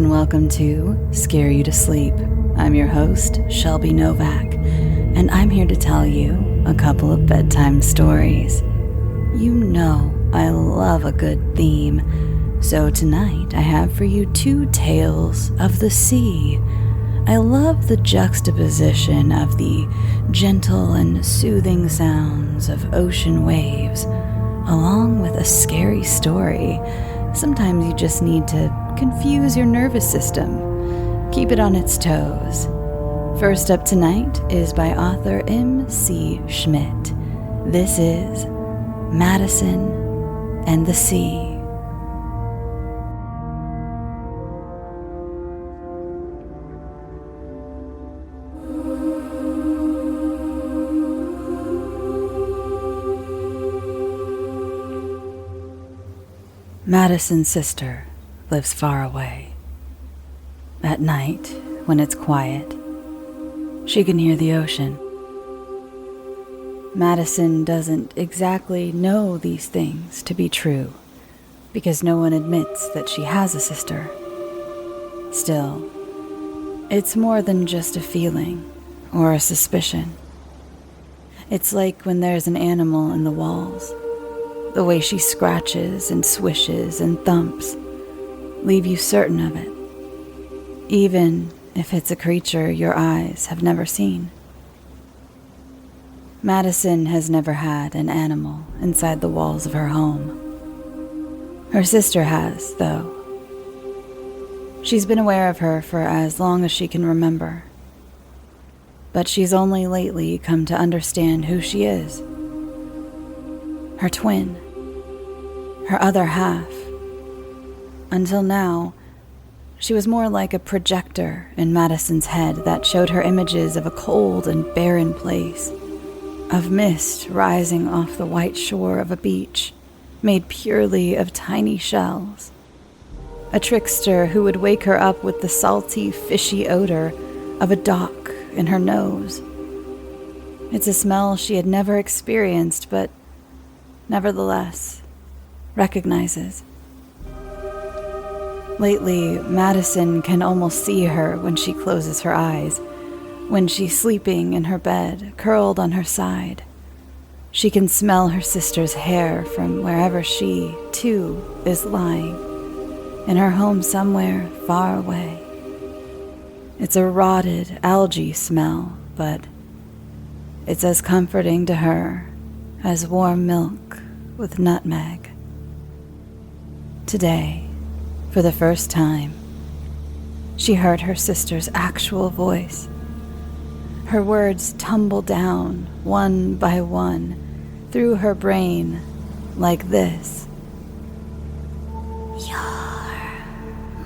and welcome to Scare You to Sleep. I'm your host, Shelby Novak, and I'm here to tell you a couple of bedtime stories. You know I love a good theme, so tonight I have for you 2 tales of the sea. I love the juxtaposition of the gentle and soothing sounds of ocean waves, along with a scary story. Sometimes you just need to confuse your nervous system. Keep it on its toes. First up tonight is by author M.C. Schmidt. This is Madison and the Sea. Madison's sister lives far away. At night, when it's quiet, she can hear the ocean. Madison doesn't exactly know these things to be true, because no one admits that she has a sister. Still, it's more than just a feeling or a suspicion. It's like when there's an animal in the walls. The way she scratches and swishes and thumps leave you certain of it, even if it's a creature your eyes have never seen. Madison has never had an animal inside the walls of her home. Her sister has, though. She's been aware of her for as long as she can remember, but she's only lately come to understand who she is. Her twin, her other half. Until now, she was more like a projector in Madison's head that showed her images of a cold and barren place, of mist rising off the white shore of a beach made purely of tiny shells, a trickster who would wake her up with the salty, fishy odor of a dock in her nose. It's a smell she had never experienced, but nevertheless recognizes. Lately, Madison can almost see her when she closes her eyes, when she's sleeping in her bed, curled on her side. She can smell her sister's hair from wherever she, too, is lying, in her home somewhere far away. It's a rotted algae smell, but it's as comforting to her as warm milk with nutmeg. Today, for the first time, she heard her sister's actual voice. Her words tumble down, one by one, through her brain like this. Your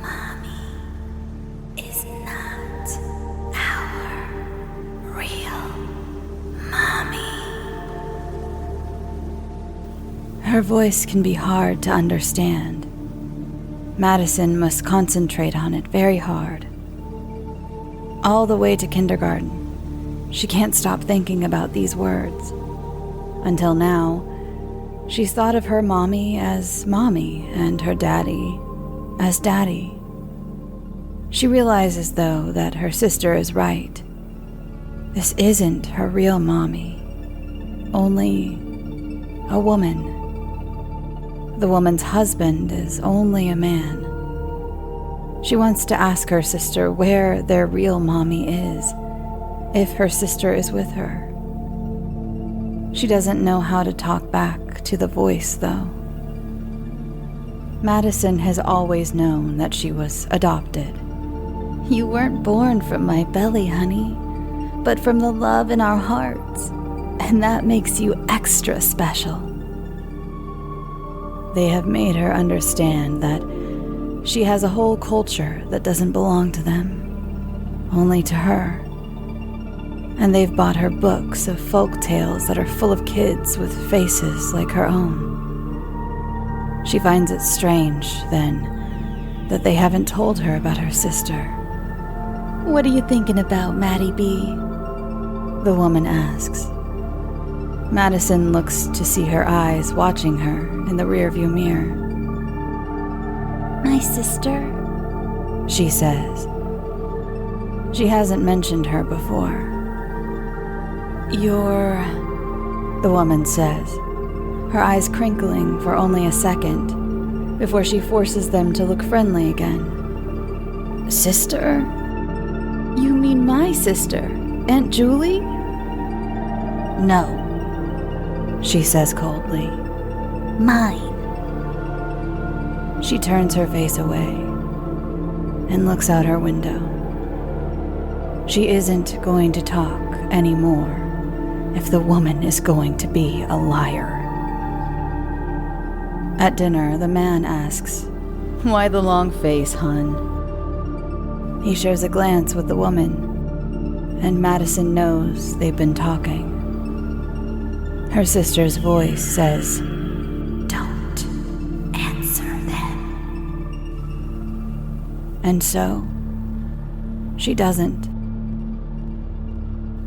mommy is not our real mommy. Her voice can be hard to understand. Madison must concentrate on it very hard. All the way to kindergarten, she can't stop thinking about these words. Until now, she's thought of her mommy as mommy and her daddy as daddy. She realizes, though, that her sister is right. This isn't her real mommy, only a woman. The woman's husband is only a man. She wants to ask her sister where their real mommy is, if her sister is with her. She doesn't know how to talk back to the voice, though. Madison has always known that she was adopted. You weren't born from my belly, honey, but from the love in our hearts, and that makes you extra special. They have made her understand that she has a whole culture that doesn't belong to them, only to her. And they've bought her books of folk tales that are full of kids with faces like her own. She finds it strange, then, that they haven't told her about her sister. "What are you thinking about, Maddie B?" the woman asks. Madison looks to see her eyes watching her in the rearview mirror. "My sister?" she says. She hasn't mentioned her before. "You're," the woman says, her eyes crinkling for only a second before she forces them to look friendly again. "Sister? You mean my sister, Aunt Julie?" "No," she says coldly. "Mine." She turns her face away and looks out her window. She isn't going to talk anymore if the woman is going to be a liar. At dinner, the man asks, "Why the long face, hun?" He shares a glance with the woman, and Madison knows they've been talking. Her sister's voice says, "Don't answer them." And so, she doesn't.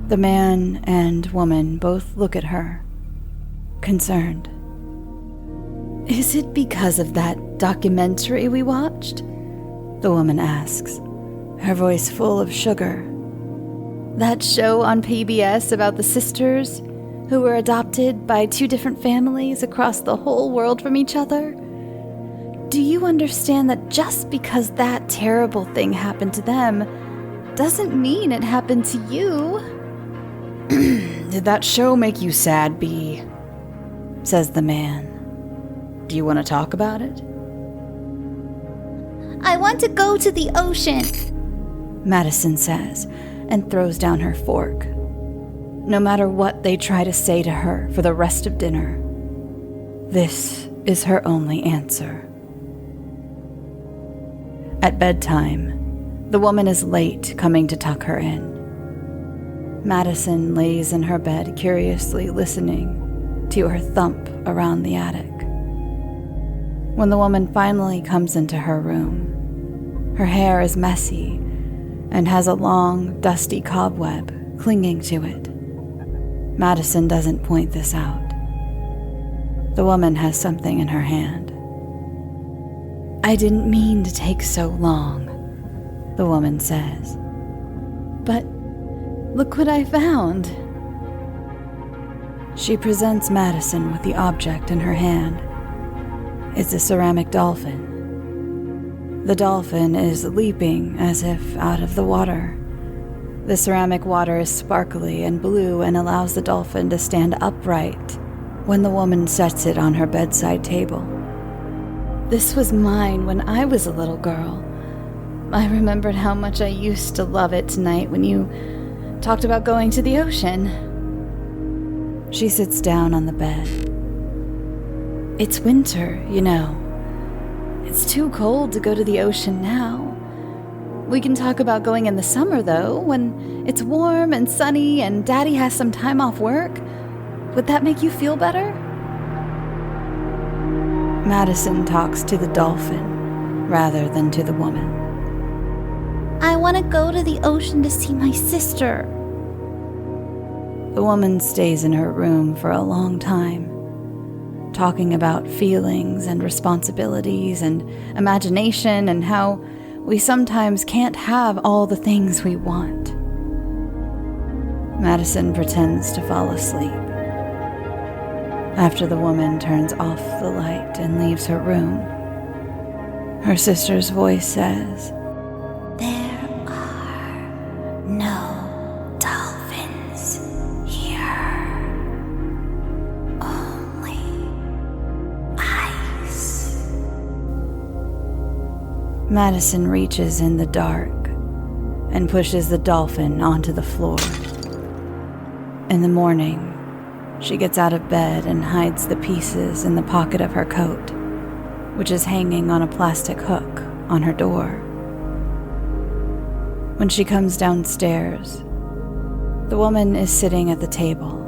The man and woman both look at her, concerned. "Is it because of that documentary we watched?" the woman asks, her voice full of sugar. "That show on PBS about the sisters who were adopted by two different families across the whole world from each other? Do you understand that just because that terrible thing happened to them doesn't mean it happened to you?" "Did that show make you sad, Bee?" says the man. "Do you want to talk about it?" "I want to go to the ocean," Madison says, and throws down her fork. No matter what they try to say to her for the rest of dinner, this is her only answer. At bedtime, the woman is late coming to tuck her in. Madison lays in her bed curiously listening to her thump around the attic. When the woman finally comes into her room, her hair is messy and has a long, dusty cobweb clinging to it. Madison doesn't point this out. The woman has something in her hand. "I didn't mean to take so long," the woman says. "But look what I found." She presents Madison with the object in her hand. It's a ceramic dolphin. The dolphin is leaping as if out of the water. The ceramic water is sparkly and blue and allows the dolphin to stand upright when the woman sets it on her bedside table. "This was mine when I was a little girl. I remembered how much I used to love it tonight when you talked about going to the ocean." She sits down on the bed. "It's winter, you know. It's too cold to go to the ocean now. We can talk about going in the summer, though, when it's warm and sunny and Daddy has some time off work. Would that make you feel better?" Madison talks to the dolphin rather than to the woman. "I want to go to the ocean to see my sister." The woman stays in her room for a long time, talking about feelings and responsibilities and imagination and how we sometimes can't have all the things we want. Madison pretends to fall asleep. After the woman turns off the light and leaves her room, her sister's voice says, "There are no dolphins here. Only ice." Madison reaches in the dark and pushes the dolphin onto the floor. In the morning, she gets out of bed and hides the pieces in the pocket of her coat, which is hanging on a plastic hook on her door. When she comes downstairs, the woman is sitting at the table,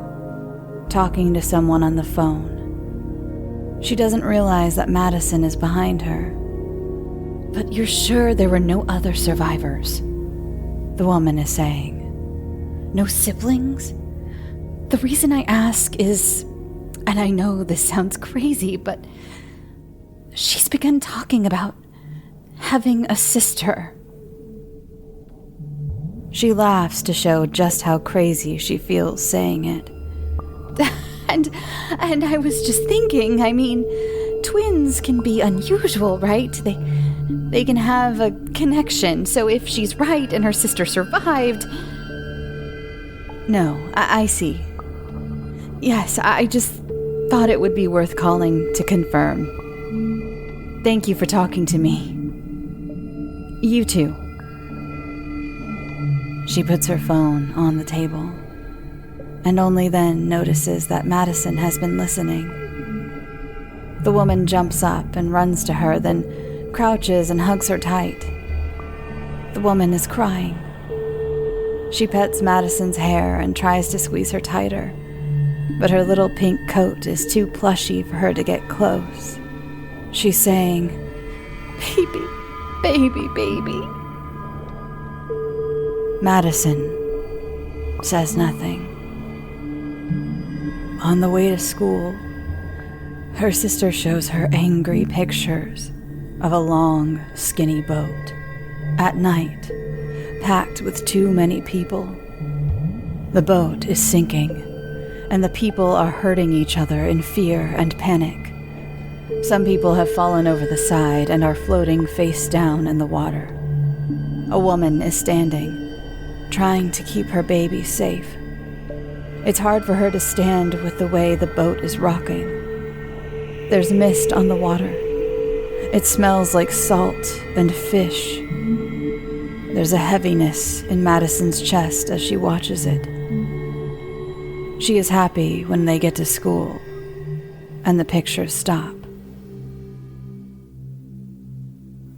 talking to someone on the phone. She doesn't realize that Madison is behind her. "But you're sure there were no other survivors?" the woman is saying. "No siblings? The reason I ask is, and I know this sounds crazy, but she's begun talking about having a sister She laughs to show just how crazy she feels saying it. And I was just thinking, I mean, twins can be unusual, right? They can have a connection, so if she's right and her sister survived... No, I see. Yes, I just thought it would be worth calling to confirm. Thank you for talking to me. You too. She puts her phone on the table, and only then notices that Madison has been listening. The woman jumps up and runs to her, then crouches and hugs her tight. The woman is crying. She pets Madison's hair and tries to squeeze her tighter, but her little pink coat is too plushy for her to get close. She's saying, "Baby, baby, baby." Madison says nothing. On the way to school, her sister shows her angry pictures of a long, skinny boat at night, packed with too many people. The boat is sinking, and the people are hurting each other in fear and panic. Some people have fallen over the side and are floating face down in the water. A woman is standing, trying to keep her baby safe. It's hard for her to stand with the way the boat is rocking. There's mist on the water. It smells like salt and fish. There's a heaviness in Madison's chest as she watches it. She is happy when they get to school and the pictures stop.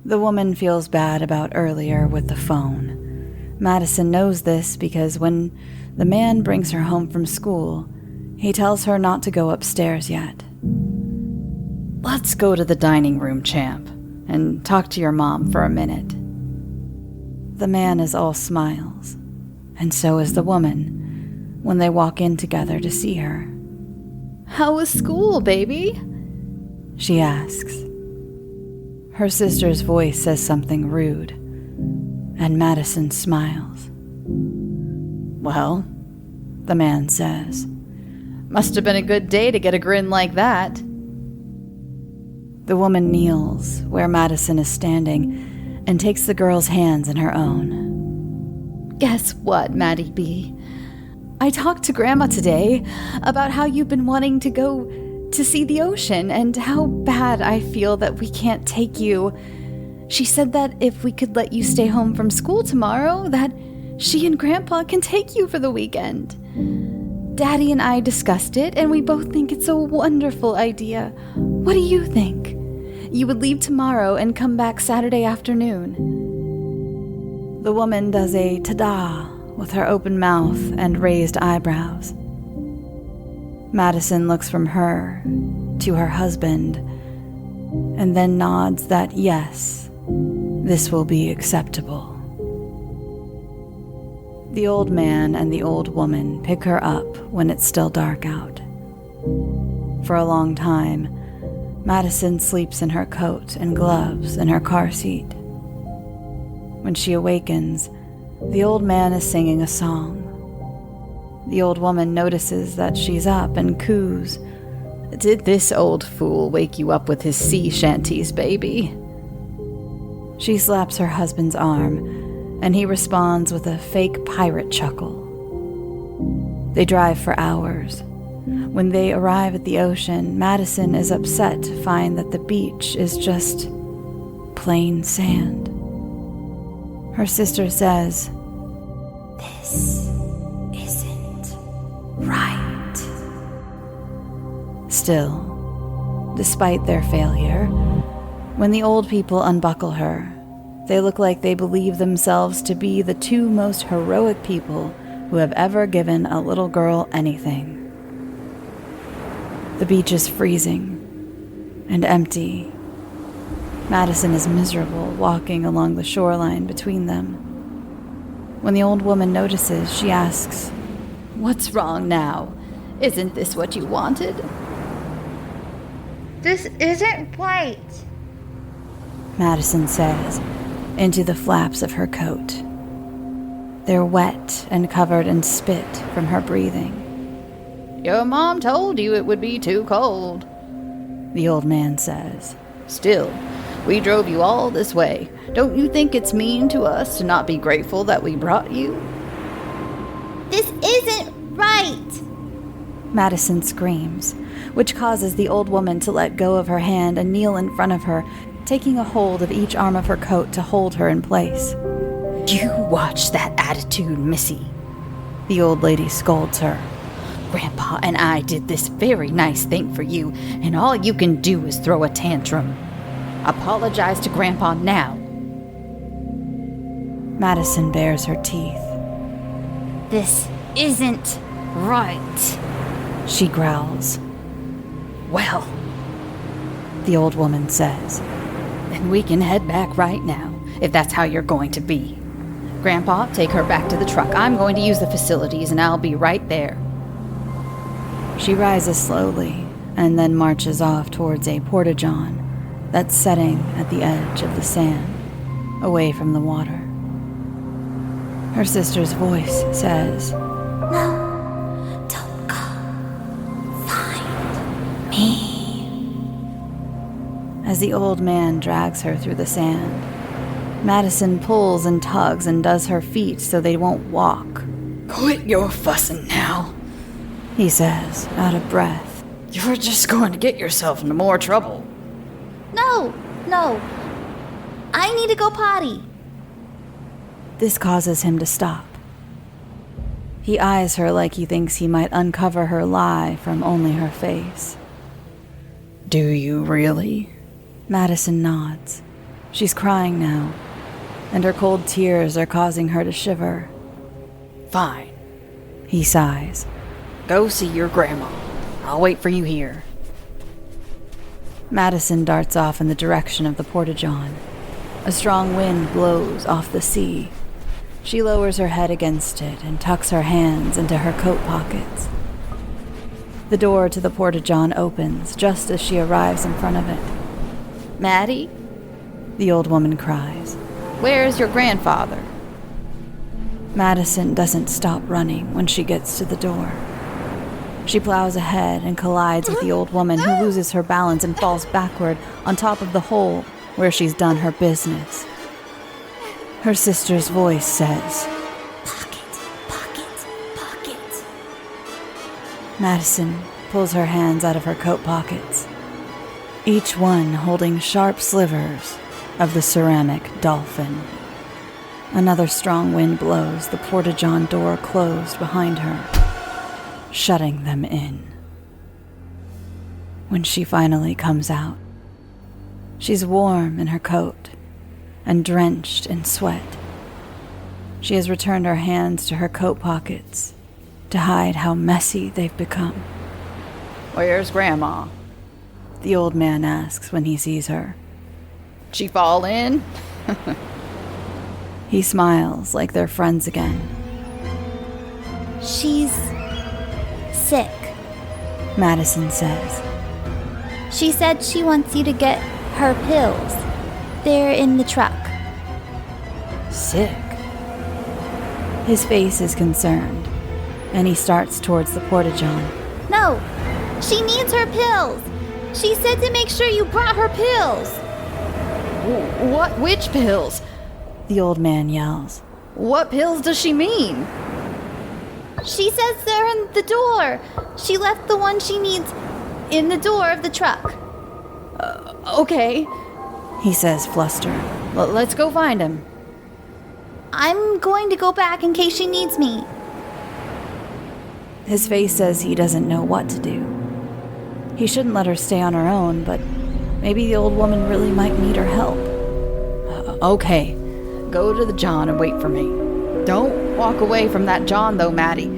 The woman feels bad about earlier with the phone. Madison knows this because when the man brings her home from school, he tells her not to go upstairs yet. "Let's go to the dining room, champ, and talk to your mom for a minute." The man is all smiles, and so is the woman when they walk in together to see her. "How was school, baby?" she asks. Her sister's voice says something rude, and Madison smiles. "Well," the man says, "must have been a good day to get a grin like that." The woman kneels where Madison is standing and takes the girl's hands in her own. "Guess what, Maddie B? I talked to Grandma today about how you've been wanting to go to see the ocean and how bad I feel that we can't take you. She said that if we could let you stay home from school tomorrow, that she and Grandpa can take you for the weekend. Daddy and I discussed it, and we both think it's a wonderful idea. What do you think? You would leave tomorrow and come back Saturday afternoon." The woman does a ta-da with her open mouth and raised eyebrows. Madison looks from her to her husband and then nods that yes, this will be acceptable. The old man and the old woman pick her up when it's still dark out. For a long time, Madison sleeps in her coat and gloves in her car seat. When she awakens, the old man is singing a song. The old woman notices that she's up and coos, "Did this old fool wake you up with his sea shanties, baby?" She slaps her husband's arm, and he responds with a fake pirate chuckle. They drive for hours. When they arrive at the ocean, Madison is upset to find that the beach is just plain sand. Her sister says, "This isn't right." Still, despite their failure, when the old people unbuckle her, they look like they believe themselves to be the two most heroic people who have ever given a little girl anything. The beach is freezing and empty. Madison is miserable walking along the shoreline between them. When the old woman notices, she asks, "What's wrong now? Isn't this what you wanted?" "This isn't right," Madison says, into the flaps of her coat. They're wet and covered in spit from her breathing. "Your mom told you it would be too cold," the old man says. "Still, we drove you all this way. Don't you think it's mean to us to not be grateful that we brought you?" "This isn't right!" Madison screams, which causes the old woman to let go of her hand and kneel in front of her, taking a hold of each arm of her coat to hold her in place. "You watch that attitude, Missy," the old lady scolds her. "Grandpa and I did this very nice thing for you, and all you can do is throw a tantrum. Apologize to Grandpa now." Madison bares her teeth. "This isn't right," she growls. "Well," the old woman says, "then we can head back right now, if that's how you're going to be. Grandpa, take her back to the truck. I'm going to use the facilities, and I'll be right there." She rises slowly and then marches off towards a porta-john that's setting at the edge of the sand, away from the water. Her sister's voice says, "No, don't go. Find me." As the old man drags her through the sand, Madison pulls and tugs and does her feet so they won't walk. "Quit your fussing now," he says, out of breath. "You're just going to get yourself into more trouble." No. I need to go potty. This causes him to stop. He eyes her like he thinks he might uncover her lie from only her face. "Do you really?" Madison nods. She's crying now, and her cold tears are causing her to shiver. "Fine," he sighs. "Go see your grandma. I'll wait for you here." Madison darts off in the direction of the porta-john. A strong wind blows off the sea. She lowers her head against it and tucks her hands into her coat pockets. The door to the porta-john opens just as she arrives in front of it. "Maddie," the old woman cries. "where's your grandfather?" Madison doesn't stop running when she gets to the door. She plows ahead and collides with the old woman, who loses her balance and falls backward on top of the hole where she's done her business. Her sister's voice says, Pocket. Madison pulls her hands out of her coat pockets, each one holding sharp slivers of the ceramic dolphin. Another strong wind blows the porta-john door closed behind her, shutting them in. When she finally comes out, she's warm in her coat and drenched in sweat. She has returned her hands to her coat pockets to hide how messy they've become. "Where's Grandma?" The old man asks when he sees her. "She fall in?" He smiles like they're friends again. "She's sick. Madison says. She said she wants you to get her pills. They're in the truck." Sick. His face is concerned, and he starts towards the porta-john. "No, she needs her pills. She said to make sure you brought her pills." "What? Which pills?" The old man yells. "What pills does she mean?" "She says they're in the door. She left the one she needs in the door of the truck." "Okay," he says, flustered. let's go find him." "I'm going to go back in case she needs me." His face says he doesn't know what to do. He shouldn't let her stay on her own, but maybe the old woman really might need her help. "Okay, go to the John and wait for me. Don't walk away from that John, though, Maddie.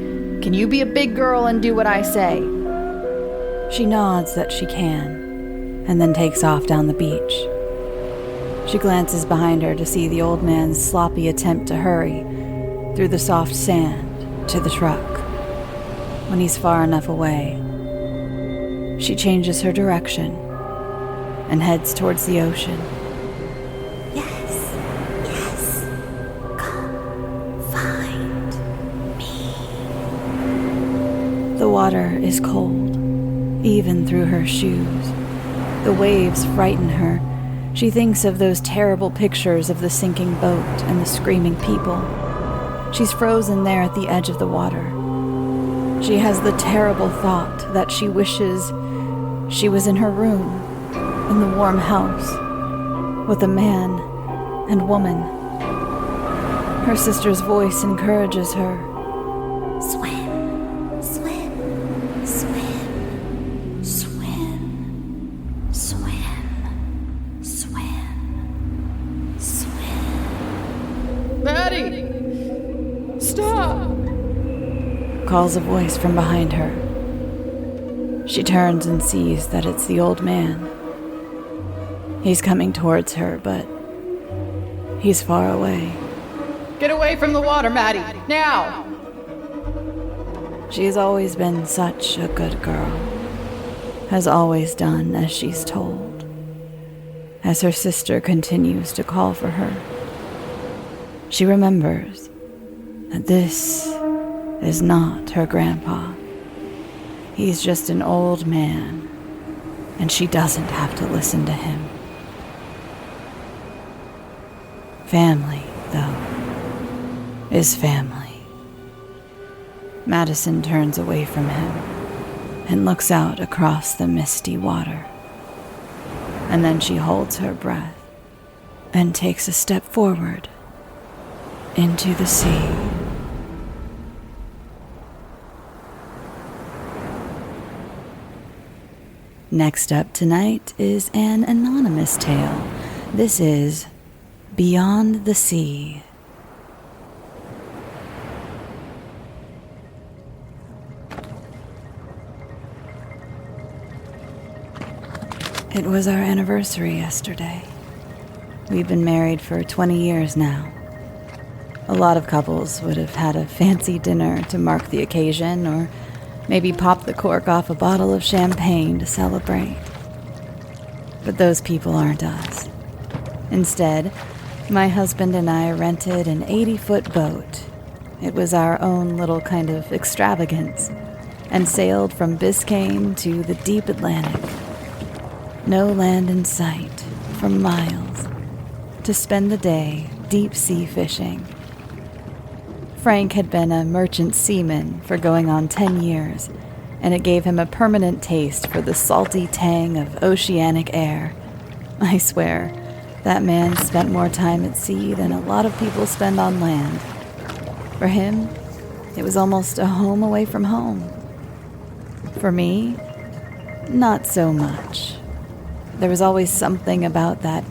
Can you be a big girl and do what I say?" She nods that she can, and then takes off down the beach. She glances behind her to see the old man's sloppy attempt to hurry through the soft sand to the truck. When he's far enough away, she changes her direction and heads towards the ocean. Yes. Come find water is cold, even through her shoes. The waves frighten her. She thinks of those terrible pictures of the sinking boat and the screaming people. She's frozen there at the edge of the water. She has the terrible thought that she wishes she was in her room, in the warm house, with a man and woman. Her sister's voice encourages her. Swim, swim, swim, swim, swim, swim, swim. Maddie! Stop! Calls a voice from behind her. She turns and sees that it's the old man. He's coming towards her, but he's far away. Get away from the water, Maddie! Now! She's always been such a good girl. Has always done as she's told. As her sister continues to call for her, she remembers that this is not her grandpa. He's just an old man, and she doesn't have to listen to him. Family, though, is family. Madison turns away from him and looks out across the misty water. And then she holds her breath and takes a step forward into the sea. Next up tonight is an anonymous tale. This is Beyond the Sea. It was our anniversary yesterday. We've been married for 20 years now. A lot of couples would have had a fancy dinner to mark the occasion, or maybe pop the cork off a bottle of champagne to celebrate. But those people aren't us. Instead, my husband and I rented an 80-foot boat. It was our own little kind of extravagance, and sailed from Biscayne to the deep Atlantic. No land in sight for miles, to spend the day deep sea fishing. Frank had been a merchant seaman for going on 10 years, and it gave him a permanent taste for the salty tang of oceanic air. I swear, that man spent more time at sea than a lot of people spend on land. For him, it was almost a home away from home. For me, not so much. There was always something about that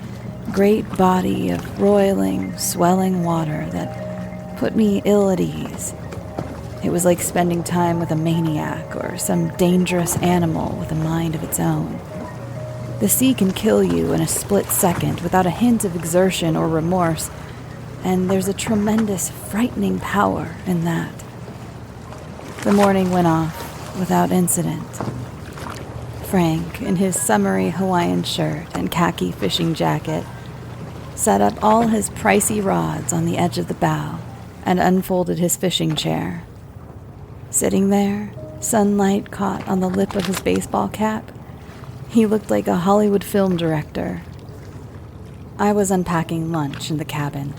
great body of roiling, swelling water that put me ill at ease. It was like spending time with a maniac or some dangerous animal with a mind of its own. The sea can kill you in a split second without a hint of exertion or remorse, and there's a tremendous, frightening power in that. The morning went off without incident. Frank, in his summery Hawaiian shirt and khaki fishing jacket, set up all his pricey rods on the edge of the bow and unfolded his fishing chair. Sitting there, sunlight caught on the lip of his baseball cap, he looked like a Hollywood film director. I was unpacking lunch in the cabin.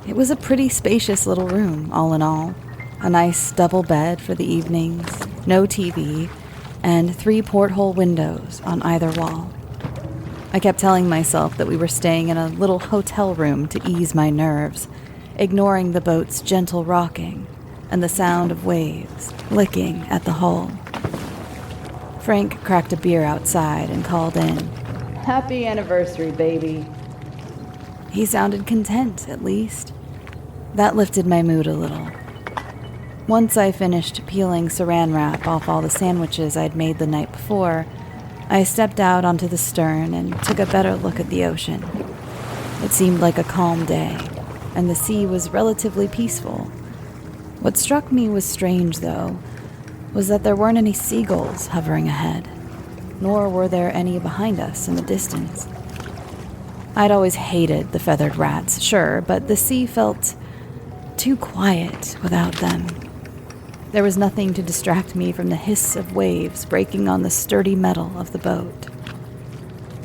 It was a pretty spacious little room, all in all. A nice double bed for the evenings, no TV, and 3 porthole windows on either wall. I kept telling myself that we were staying in a little hotel room to ease my nerves, ignoring the boat's gentle rocking and the sound of waves licking at the hull. Frank cracked a beer outside and called in, "Happy anniversary, baby." He sounded content, at least. That lifted my mood a little. Once I finished peeling saran wrap off all the sandwiches I'd made the night before, I stepped out onto the stern and took a better look at the ocean. It seemed like a calm day, and the sea was relatively peaceful. What struck me was strange, though, was that there weren't any seagulls hovering ahead, nor were there any behind us in the distance. I'd always hated the feathered rats, sure, but the sea felt too quiet without them. There was nothing to distract me from the hiss of waves breaking on the sturdy metal of the boat.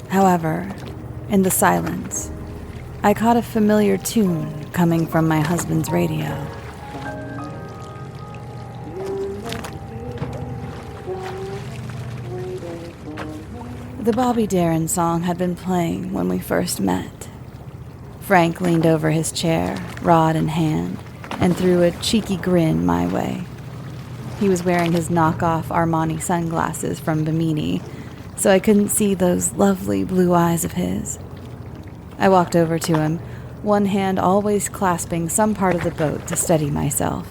However, in the silence, I caught a familiar tune coming from my husband's radio. The Bobby Darin song had been playing when we first met. Frank leaned over his chair, rod in hand, and threw a cheeky grin my way. He was wearing his knockoff Armani sunglasses from Bimini, so I couldn't see those lovely blue eyes of his. I walked over to him, one hand always clasping some part of the boat to steady myself,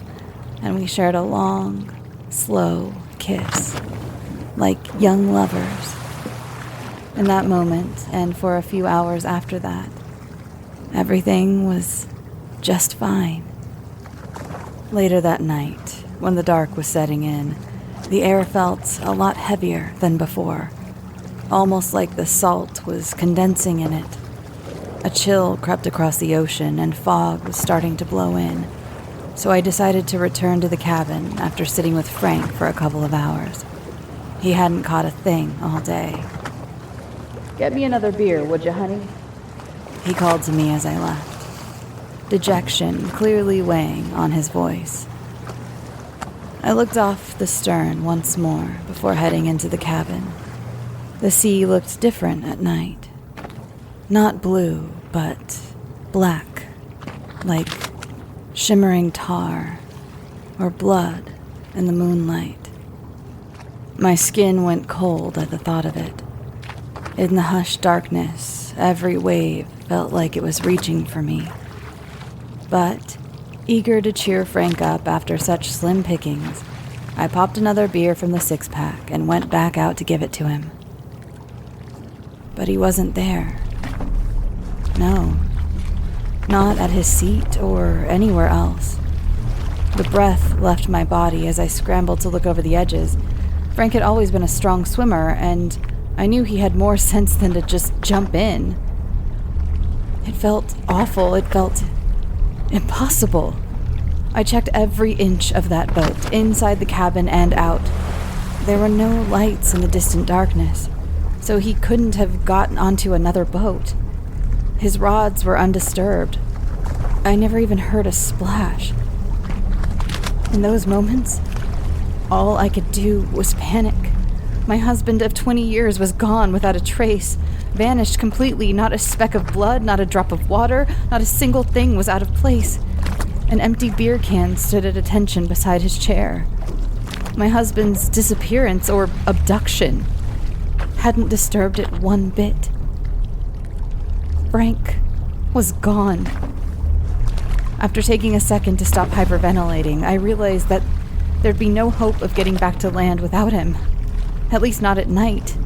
and we shared a long, slow kiss, like young lovers. In that moment, and for a few hours after that, everything was just fine. Later that night, when the dark was setting in, the air felt a lot heavier than before, almost like the salt was condensing in it. A chill crept across the ocean and fog was starting to blow in, so I decided to return to the cabin after sitting with Frank for a couple of hours. He hadn't caught a thing all day. "Get me another beer, would you, honey?" He called to me as I left, dejection clearly weighing on his voice. I looked off the stern once more before heading into the cabin. The sea looked different at night. Not blue, but black, like shimmering tar or blood in the moonlight. My skin went cold at the thought of it. In the hushed darkness, every wave felt like it was reaching for me. But, eager to cheer Frank up after such slim pickings, I popped another beer from the six-pack and went back out to give it to him. But he wasn't there. No, not at his seat or anywhere else. The breath left my body as I scrambled to look over the edges. Frank had always been a strong swimmer, and I knew he had more sense than to just jump in. It felt awful. It felt impossible. I checked every inch of that boat, inside the cabin and out. There were no lights in the distant darkness, so he couldn't have gotten onto another boat. His rods were undisturbed. I never even heard a splash. In those moments, all I could do was panic. My husband of 20 years was gone without a trace, vanished completely, not a speck of blood, not a drop of water, not a single thing was out of place. An empty beer can stood at attention beside his chair. My husband's disappearance, or abduction, hadn't disturbed it one bit. Frank was gone. After taking a second to stop hyperventilating, I realized that there'd be no hope of getting back to land without him. At least not at night.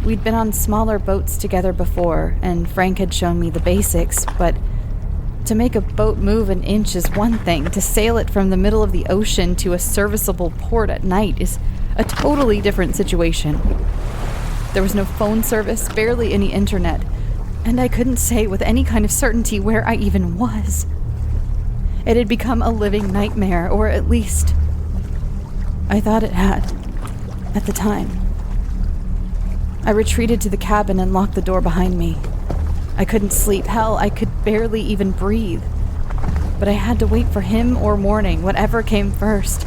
We'd been on smaller boats together before, and Frank had shown me the basics, but to make a boat move an inch is one thing. To sail it from the middle of the ocean to a serviceable port at night is a totally different situation. There was no phone service, barely any internet, and I couldn't say with any kind of certainty where I even was. It had become a living nightmare, or at least I thought it had, at the time. I retreated to the cabin and locked the door behind me. I couldn't sleep. Hell, I could barely even breathe. But I had to wait for him or morning, whatever came first.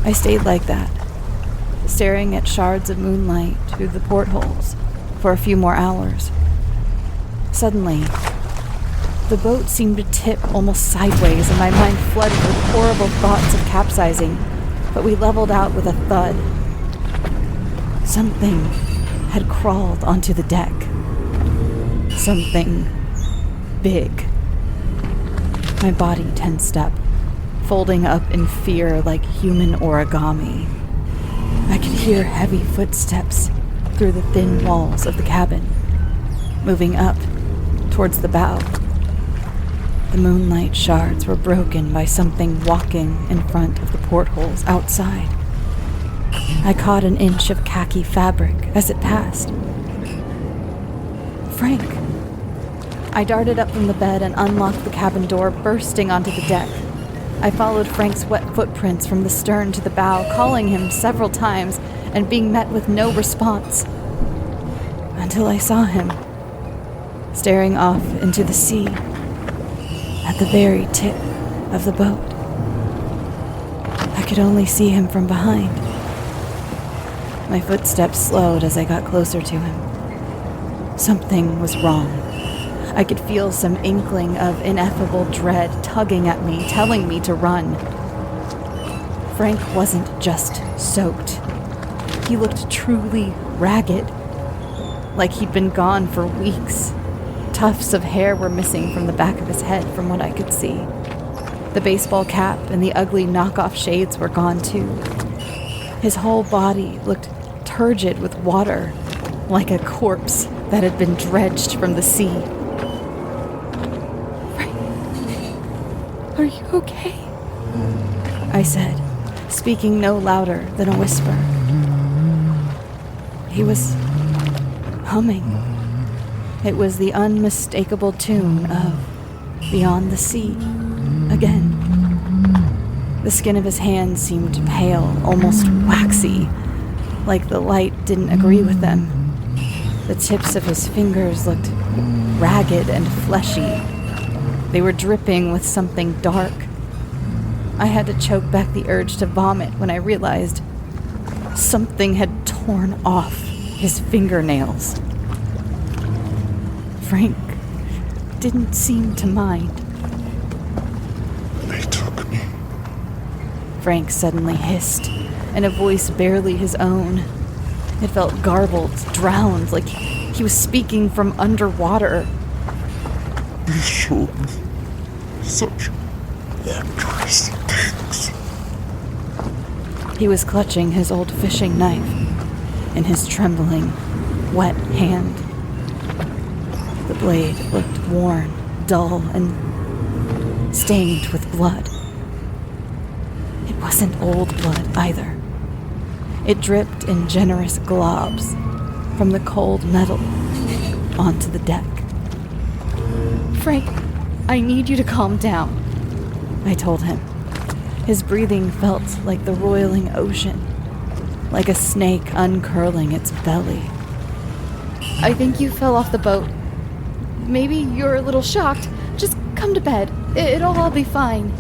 I stayed like that, staring at shards of moonlight through the portholes for a few more hours. Suddenly, the boat seemed to tip almost sideways, and my mind flooded with horrible thoughts of capsizing, but we leveled out with a thud. Something had crawled onto the deck. Something big. My body tensed up, folding up in fear like human origami. I could hear heavy footsteps through the thin walls of the cabin, moving up towards the bow. The moonlight shards were broken by something walking in front of the portholes outside. I caught an inch of khaki fabric as it passed. Frank. I darted up from the bed and unlocked the cabin door, bursting onto the deck. I followed Frank's wet footprints from the stern to the bow, calling him several times and being met with no response. Until I saw him, staring off into the sea, at the very tip of the boat. I could only see him from behind. My footsteps slowed as I got closer to him. Something was wrong. I could feel some inkling of ineffable dread tugging at me, telling me to run. Frank wasn't just soaked. He looked truly ragged, like he'd been gone for weeks. Tufts of hair were missing from the back of his head from what I could see. The baseball cap and the ugly knockoff shades were gone too. His whole body looked turgid with water, like a corpse that had been dredged from the sea. Are you okay? I said, speaking no louder than a whisper. He was humming. It was the unmistakable tune of Beyond the Sea again. The skin of his hands seemed pale, almost waxy, like the light didn't agree with them. The tips of his fingers looked ragged and fleshy. They were dripping with something dark. I had to choke back the urge to vomit when I realized something had torn off his fingernails. Frank didn't seem to mind. They took me. Frank suddenly hissed, in a voice barely his own. It felt garbled, drowned, like he was speaking from underwater. They showed me such wondrous things. He was clutching his old fishing knife in his trembling, wet hand. The blade looked worn, dull, and stained with blood. It wasn't old blood either. It dripped in generous globs from the cold metal onto the deck. Frank, I need you to calm down, I told him. His breathing felt like the roiling ocean, like a snake uncurling its belly. I think you fell off the boat. Maybe you're a little shocked. Just come to bed. It'll all be fine.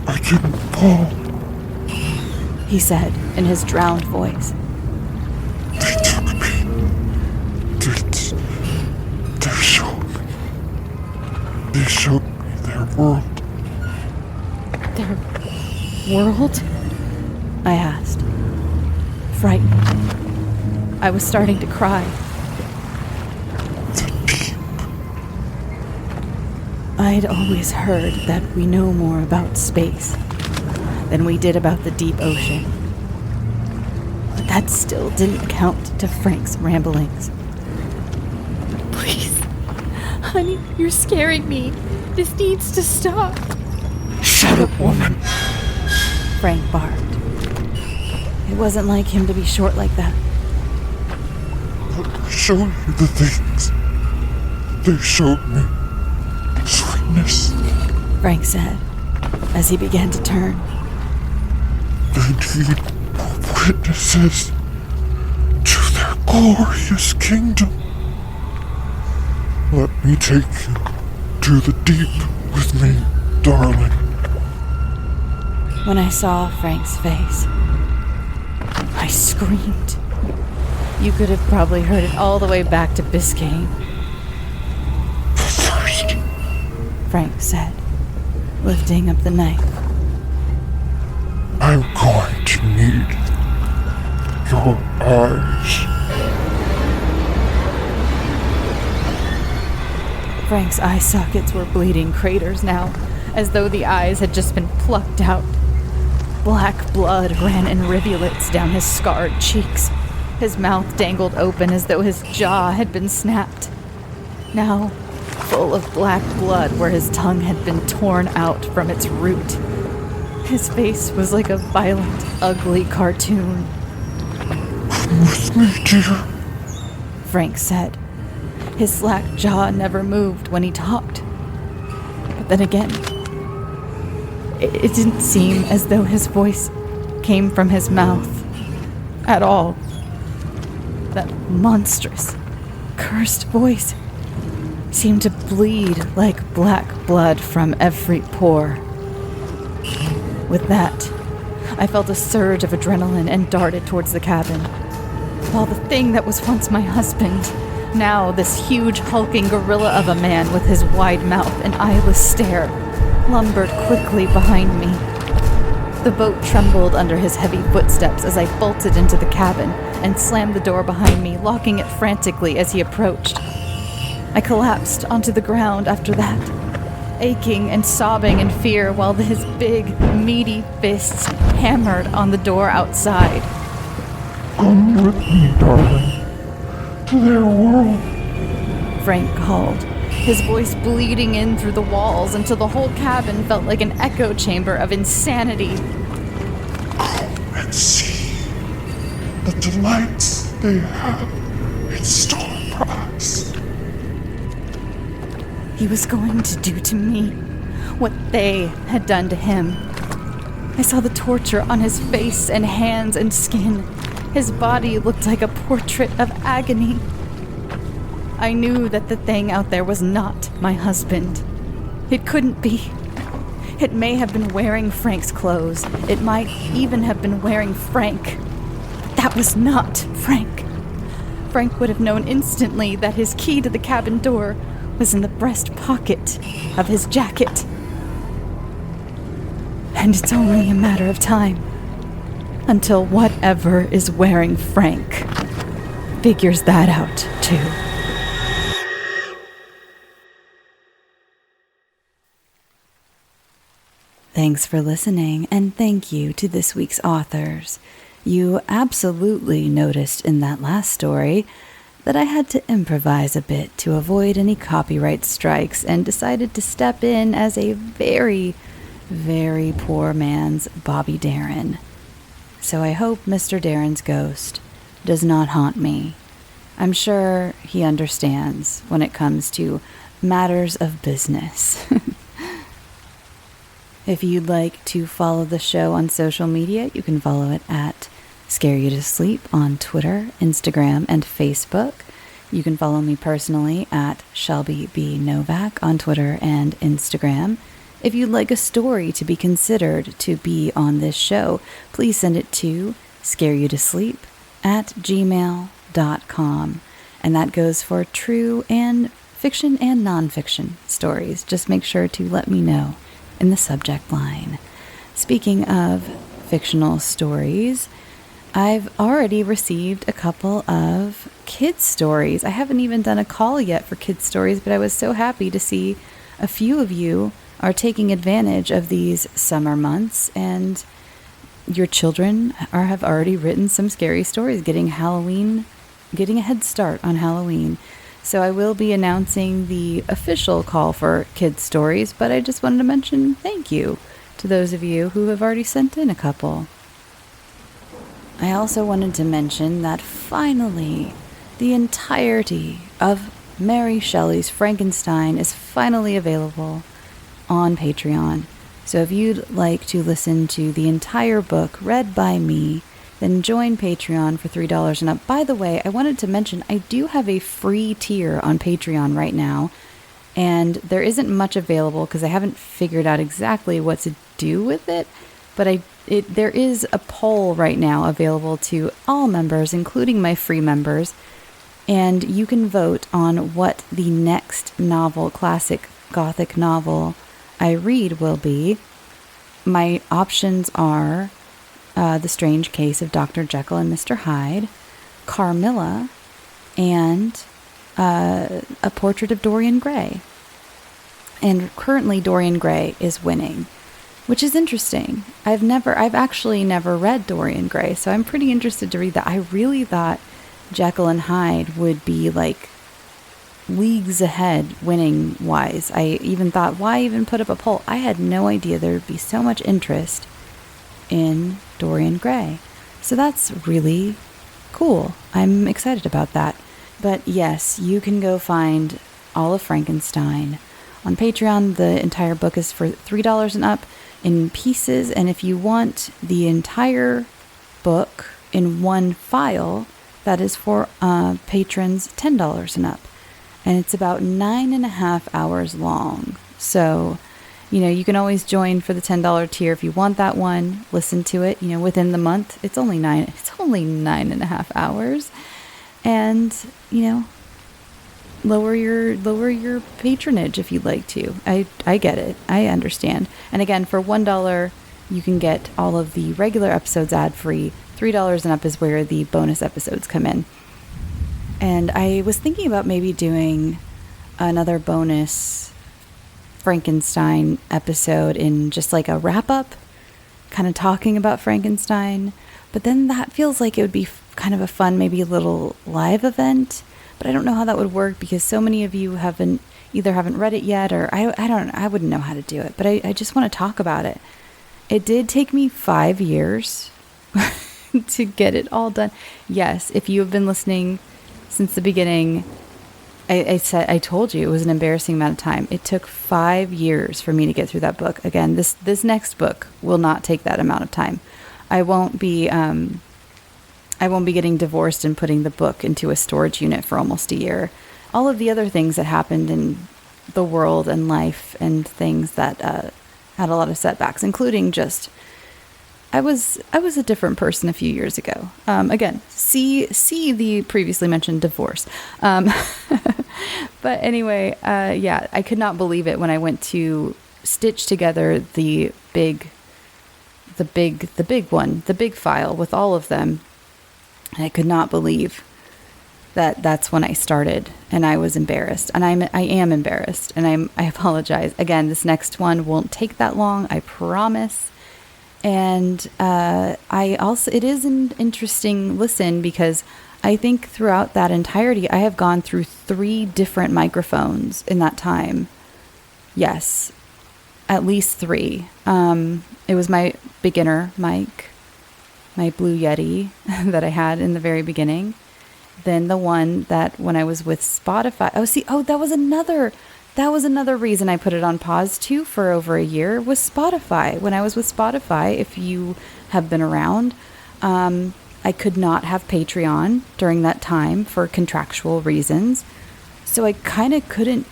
I didn't fall. He said in his drowned voice. They took me. They showed me. They showed me their world. Their world? I asked, frightened. I was starting to cry. The deep. I'd always heard that we know more about space than we did about the deep ocean. But that still didn't count to Frank's ramblings. Please. Honey, you're scaring me. This needs to stop. Shut up, woman. Frank barked. It wasn't like him to be short like that. Let me show you the things. They showed me sweetness. Frank said, as he began to turn. They need witnesses to their glorious kingdom. Let me take you to the deep with me, darling. When I saw Frank's face, I screamed. You could have probably heard it all the way back to Biscayne. First, Frank said, lifting up the knife. I'm going to need your eyes. Frank's eye sockets were bleeding craters now, as though the eyes had just been plucked out. Black blood ran in rivulets down his scarred cheeks. His mouth dangled open as though his jaw had been snapped. Now, full of black blood where his tongue had been torn out from its root. His face was like a violent, ugly cartoon. Come with me, dear. Frank said. His slack jaw never moved when he talked. But then again, It didn't seem as though his voice came from his mouth at all. That monstrous, cursed voice seemed to bleed like black blood from every pore. With that, I felt a surge of adrenaline and darted towards the cabin, while the thing that was once my husband, now this huge hulking gorilla of a man with his wide mouth and eyeless stare, lumbered quickly behind me. The boat trembled under his heavy footsteps as I bolted into the cabin and slammed the door behind me, locking it frantically as he approached. I collapsed onto the ground after that, aching and sobbing in fear while his big, meaty fists hammered on the door outside. Come with me, darling, to their world. Frank called, his voice bleeding in through the walls until the whole cabin felt like an echo chamber of insanity. Come and see the delights they have in store for us. He was going to do to me what they had done to him. I saw the torture on his face and hands and skin. His body looked like a portrait of agony. I knew that the thing out there was not my husband. It couldn't be. It may have been wearing Frank's clothes. It might even have been wearing Frank. But that was not Frank. Frank would have known instantly that his key to the cabin door was in the breast pocket of his jacket. And it's only a matter of time until whatever is wearing Frank figures that out too. Thanks for listening, and thank you to this week's authors. You absolutely noticed in that last story that I had to improvise a bit to avoid any copyright strikes and decided to step in as a very, very poor man's Bobby Darin. So I hope Mr. Darin's ghost does not haunt me. I'm sure he understands when it comes to matters of business. If you'd like to follow the show on social media, you can follow it at Scare You to Sleep on Twitter, Instagram, and Facebook. You can follow me personally at Shelby B. Novak on Twitter and Instagram. If you'd like a story to be considered to be on this show, please send it to scareyoutosleep@gmail.com. And that goes for true and fiction and nonfiction stories. Just make sure to let me know in the subject line. Speaking of fictional stories, I've already received a couple of kids' stories. I haven't even done a call yet for kids' stories, but I was so happy to see a few of you are taking advantage of these summer months, and your children have already written some scary stories, getting a head start on Halloween. So I will be announcing the official call for kids' stories, but I just wanted to mention thank you to those of you who have already sent in a couple. I also wanted to mention that finally, the entirety of Mary Shelley's Frankenstein is finally available on Patreon. So if you'd like to listen to the entire book read by me, then join Patreon for $3 and up. By the way, I wanted to mention I do have a free tier on Patreon right now, and there isn't much available because I haven't figured out exactly what to do with it, but there is a poll right now available to all members, including my free members, and you can vote on what the next novel, classic Gothic novel I read will be. My options are The Strange Case of Dr. Jekyll and Mr. Hyde, Carmilla, and A Portrait of Dorian Gray. And currently Dorian Gray is winning, which is interesting. I've actually never read Dorian Gray, so I'm pretty interested to read that. I really thought Jekyll and Hyde would be like leagues ahead winning wise. I even thought, why even put up a poll? I had no idea there would be so much interest in Dorian Gray. So that's really cool. I'm excited about that. But yes, you can go find all of Frankenstein on Patreon. The entire book is for $3 and up. in pieces. And if you want the entire book in one file, that is for patrons $10 and up. And it's about 9.5 hours long. So, you can always join for the $10 tier if you want that one. Listen to it, within the month. It's only 9.5 hours. And, lower your patronage if you'd like to. I get it. I understand. And again, for $1, you can get all of the regular episodes ad-free. $3 and up is where the bonus episodes come in. And I was thinking about maybe doing another bonus Frankenstein episode in just like a wrap-up, kind of talking about Frankenstein. But then that feels like it would be kind of a fun, maybe a little live event. But I don't know how that would work because so many of you haven't read it yet, or I wouldn't know how to do it. But I just want to talk about it. It did take me 5 years to get it all done. Yes, if you have been listening since the beginning, I told you it was an embarrassing amount of time. It took 5 years for me to get through that book. Again, this next book will not take that amount of time. I won't be getting divorced and putting the book into a storage unit for almost a year. All of the other things that happened in the world and life and things that had a lot of setbacks, including just I was a different person a few years ago. Again, see the previously mentioned divorce. But anyway, yeah, I could not believe it when I went to stitch together the big one, the big file with all of them. I could not believe that that's when I started, and I was embarrassed, and I am embarrassed, and I apologize. Again, this next one won't take that long, I promise. And it is an interesting listen because I think throughout that entirety, I have gone through 3 different microphones in that time. Yes, at least 3. It was my beginner mic, my Blue Yeti that I had in the very beginning. Then the one that when I was with Spotify. That was another reason I put it on pause too for over a year was Spotify. When I was with Spotify, if you have been around, I could not have Patreon during that time for contractual reasons. So I kind of couldn't.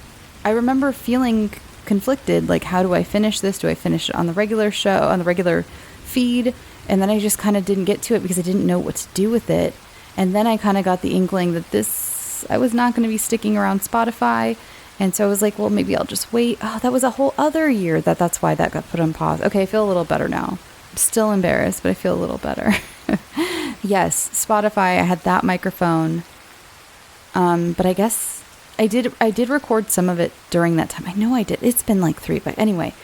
I remember feeling conflicted, like, how do I finish this? Do I finish it on the regular show, on the regular feed? And then I just kind of didn't get to it because I didn't know what to do with it. And then I kind of got the inkling that I was not going to be sticking around Spotify. And so I was like, well, maybe I'll just wait. Oh, that was a whole other year that's why that got put on pause. Okay, I feel a little better now. I'm still embarrassed, but I feel a little better. Yes, Spotify, I had that microphone. But I guess I did record some of it during that time. I know I did. It's been like 3, but anyway,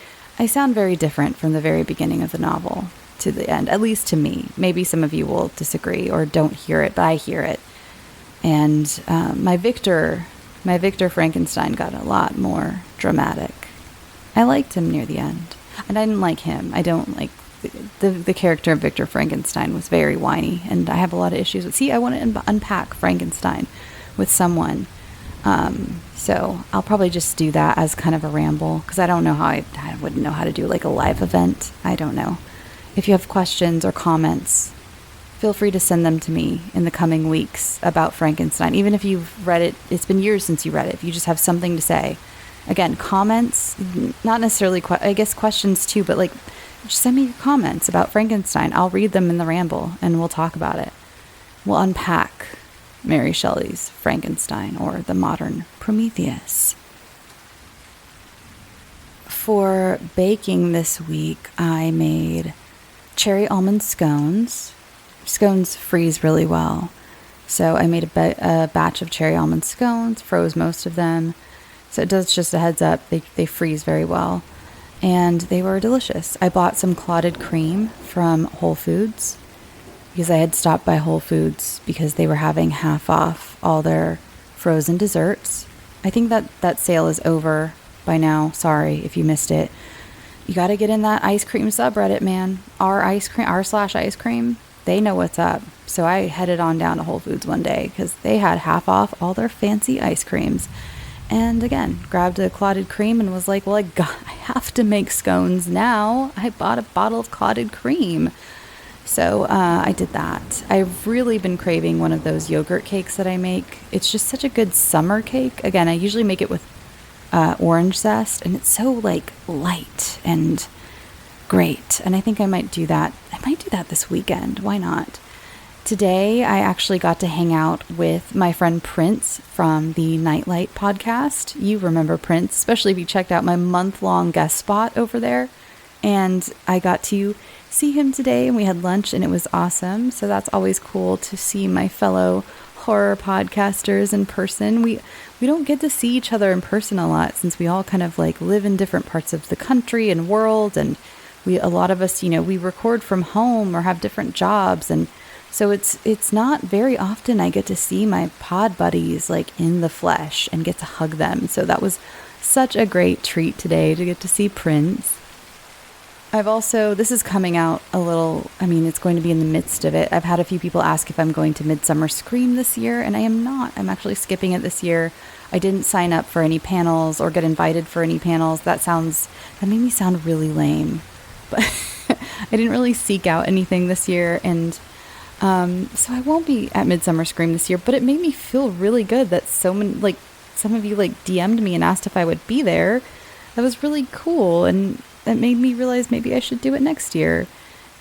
I sound very different from the very beginning of the novel to the end, at least to me. Maybe some of you will disagree or don't hear it, but I hear it. And my Victor Frankenstein got a lot more dramatic. I liked him near the end. And I didn't like him. I don't like the character of Victor Frankenstein was very whiny, and I have a lot of issues with. See, I want to unpack Frankenstein with someone. So I'll probably just do that as kind of a ramble, because I don't know how I wouldn't know how to do like a live event. I don't know. If you have questions or comments, feel free to send them to me in the coming weeks about Frankenstein. Even if you've read it, it's been years since you read it. If you just have something to say. Again, comments, not necessarily, I guess questions too, but like, just send me your comments about Frankenstein. I'll read them in the ramble and we'll talk about it. We'll unpack Mary Shelley's Frankenstein or the modern Prometheus. For baking this week, I made cherry almond scones. Scones freeze really well. So I made a batch of cherry almond scones, froze most of them. So it does, just a heads up, they freeze very well. And they were delicious. I bought some clotted cream from Whole Foods because I had stopped by Whole Foods because they were having half off all their frozen desserts. I think that sale is over by now. Sorry if you missed it. You got to get in that ice cream subreddit, man. r/ice cream. They know what's up. So I headed on down to Whole Foods one day because they had half off all their fancy ice creams. And again, grabbed a clotted cream and was like, well, I have to make scones now. I bought a bottle of clotted cream. So I did that. I've really been craving one of those yogurt cakes that I make. It's just such a good summer cake. Again, I usually make it with orange zest, and it's so like light and great. And I think I might do that. I might do that this weekend. Why not? Today, I actually got to hang out with my friend Prince from the Nightlight podcast. You remember Prince, especially if you checked out my month-long guest spot over there. And I got to see him today, and we had lunch, and it was awesome. So that's always cool to see my fellow horror podcasters in person. We don't get to see each other in person a lot, since we all kind of like live in different parts of the country and world, and a lot of us, we record from home or have different jobs, and so it's not very often I get to see my pod buddies like in the flesh and get to hug them. So that was such a great treat today to get to see Prince. This is coming out a little, it's going to be in the midst of it. I've had a few people ask if I'm going to Midsummer Scream this year, and I am not. I'm actually skipping it this year. I didn't sign up for any panels or get invited for any panels. That made me sound really lame, but I didn't really seek out anything this year, and so I won't be at Midsummer Scream this year, but it made me feel really good that some of you DM'd me and asked if I would be there. That was really cool, and that made me realize maybe I should do it next year.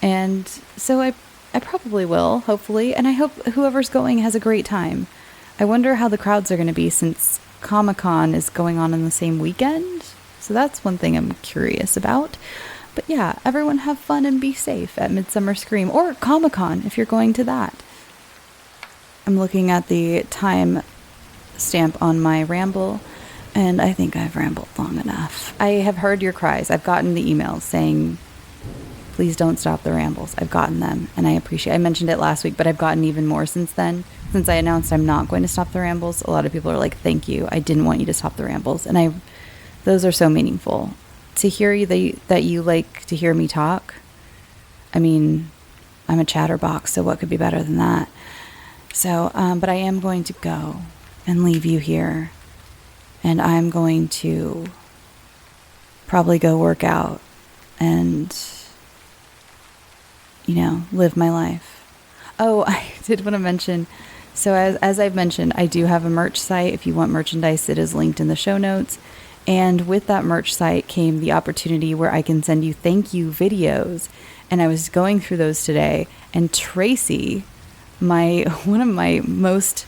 And so I probably will, hopefully, and I hope whoever's going has a great time. I wonder how the crowds are going to be, since Comic-Con is going on in the same weekend. So that's one thing I'm curious about. But yeah, everyone have fun and be safe at Midsummer Scream or Comic-Con if you're going to that. I'm looking at the time stamp on my ramble, and I think I've rambled long enough. I have heard your cries. I've gotten the emails saying, please don't stop the rambles. I've gotten them, and I mentioned it last week, but I've gotten even more since then. Since I announced I'm not going to stop the rambles, a lot of people are like, thank you. I didn't want you to stop the rambles. And those are so meaningful. To hear you that you like to hear me talk. I'm a chatterbox, so what could be better than that? So, but I am going to go and leave you here, and I'm going to probably go work out and, live my life. Oh, I did want to mention, so as I've mentioned, I do have a merch site. If you want merchandise, it is linked in the show notes. And with that merch site came the opportunity where I can send you thank you videos. And I was going through those today, and Tracy, one of my most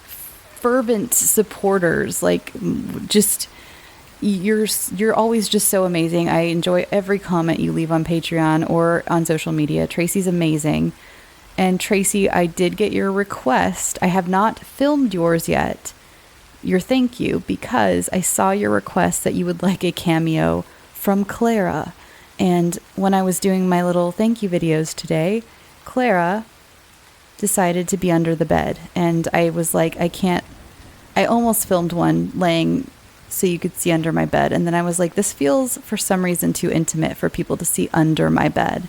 fervent supporters, you're always just so amazing. I enjoy every comment you leave on Patreon or on social media. Tracy's amazing. And Tracy, I did get your request. I have not filmed yours yet, your thank you, because I saw your request that you would like a cameo from Clara. And when I was doing my little thank you videos today, Clara decided to be under the bed. And I was like, I almost filmed one laying so you could see under my bed. And then I was like, this feels for some reason too intimate for people to see under my bed.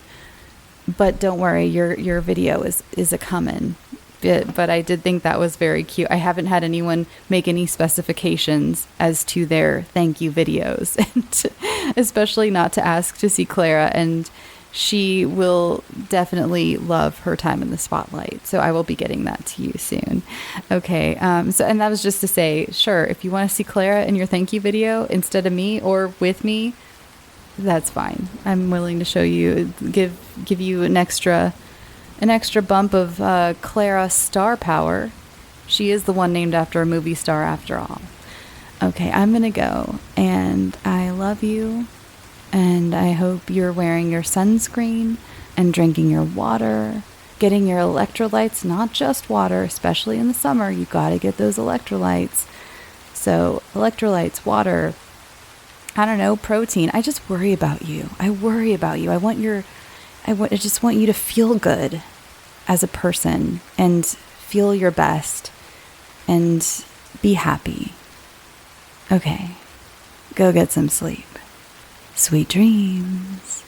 But don't worry, your video is a comin'. But I did think that was very cute. I haven't had anyone make any specifications as to their thank you videos, and especially not to ask to see Clara, and she will definitely love her time in the spotlight. So I will be getting that to you soon. Okay. And that was just to say, sure, if you want to see Clara in your thank you video instead of me or with me, that's fine. I'm willing to show you, give you an extra bump of Clara star power. She is the one named after a movie star after all. Okay, I'm gonna go, and I love you, and I hope you're wearing your sunscreen and drinking your water, getting your electrolytes, not just water, especially in the summer. You gotta get those electrolytes. So electrolytes, water, protein. I just worry about you. I just want you to feel good as a person and feel your best and be happy. Okay, go get some sleep. Sweet dreams.